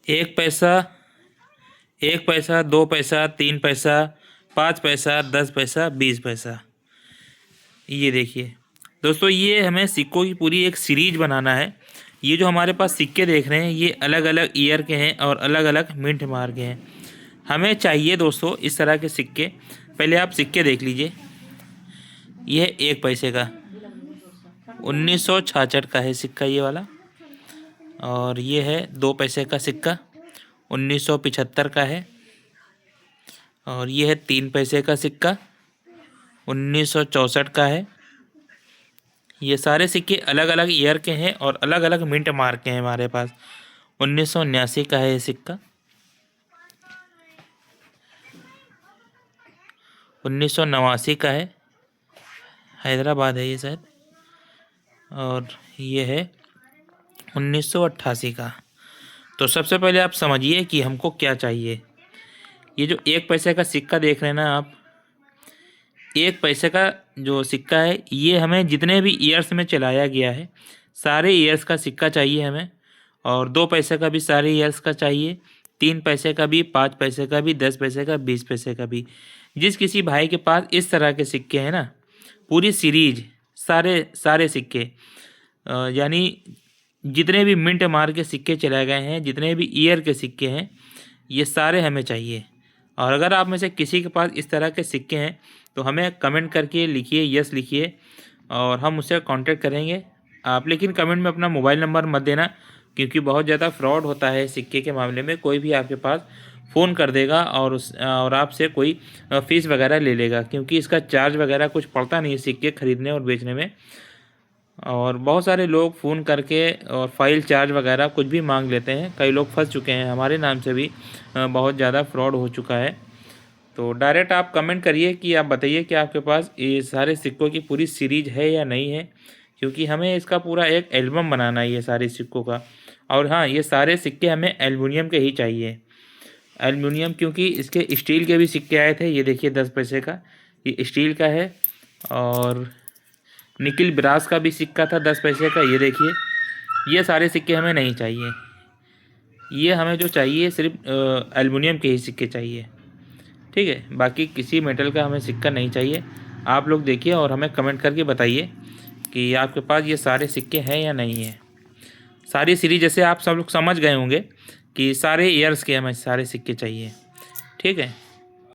1 पैसा, 1 पैसा, 2 पैसा, 3 पैसा, 5 पैसा, 10 पैसा, 20 पैसा। ये देखिए दोस्तों, ये हमें सिक्कों की पूरी एक सीरीज बनाना है। ये जो हमारे पास सिक्के देख रहे हैं ये अलग अलग ईयर के हैं और अलग अलग मिंट मार के हैं। हमें चाहिए दोस्तों इस तरह के सिक्के। पहले आप सिक्के देख लीजिए। यह है 1 पैसे का, 1966 का है सिक्का ये वाला। और ये है 2 पैसे का सिक्का, 1975 का है। और ये है 3 पैसे का सिक्का, 1964 का है। ये सारे सिक्के अलग अलग ईयर के हैं और अलग अलग मिंट मार्क के हैं हमारे पास। 1979 का है ये सिक्का, 1989 का है, हैदराबाद है ये शायद। और ये है 1988 का। तो सबसे पहले आप समझिए कि हमको क्या चाहिए। ये जो 1 पैसे का सिक्का देख रहे हैं ना आप, 1 पैसे का जो सिक्का है ये हमें जितने भी ईयर्स में चलाया गया है सारे ईयर्स का सिक्का चाहिए हमें। और 2 पैसे का भी सारे ईयर्स का चाहिए, 3 पैसे का भी, 5 पैसे का भी, 10 पैसे का, 20 पैसे का भी। जिस किसी भाई के पास इस तरह के सिक्के हैं ना, पूरी सीरीज सारे सिक्के, यानी जितने भी मिंट मार के सिक्के चलाए गए हैं, जितने भी ईयर के सिक्के हैं, ये सारे हमें चाहिए। और अगर आप में से किसी के पास इस तरह के सिक्के हैं तो हमें कमेंट करके लिखिए, यस लिखिए, और हम उससे कांटेक्ट करेंगे। आप लेकिन कमेंट में अपना मोबाइल नंबर मत देना, क्योंकि बहुत ज़्यादा फ्रॉड होता है सिक्के के मामले में। कोई भी आपके पास फ़ोन कर देगा और आपसे कोई फ़ीस वगैरह ले लेगा, क्योंकि इसका चार्ज वगैरह कुछ पड़ता नहीं है सिक्के ख़रीदने और बेचने में। और बहुत सारे लोग फ़ोन करके और फाइल चार्ज वगैरह कुछ भी मांग लेते हैं। कई लोग फंस चुके हैं, हमारे नाम से भी बहुत ज़्यादा फ्रॉड हो चुका है। तो डायरेक्ट आप कमेंट करिए कि आप बताइए कि आपके पास ये सारे सिक्कों की पूरी सीरीज है या नहीं है, क्योंकि हमें इसका पूरा एक एल्बम बनाना है ये सारे सिक्कों का। और हाँ, ये सारे सिक्के हमें एल्युमिनियम के ही चाहिए। एल्युमिनियम, क्योंकि इसके स्टील के भी सिक्के आए थे। ये देखिए 10 पैसे का, ये स्टील का है। और निकिल ब्रास का भी सिक्का था 10 पैसे का, ये देखिए। ये सारे सिक्के हमें नहीं चाहिए। ये हमें जो चाहिए सिर्फ एल्युमिनियम के ही सिक्के चाहिए, ठीक है। बाकी किसी मेटल का हमें सिक्का नहीं चाहिए। आप लोग देखिए और हमें कमेंट करके बताइए कि आपके पास ये सारे सिक्के हैं या नहीं हैं। सारी सीरीज जैसे आप सब लोग समझ गए होंगे कि सारे ईयर्स के हमें सारे सिक्के चाहिए, ठीक है।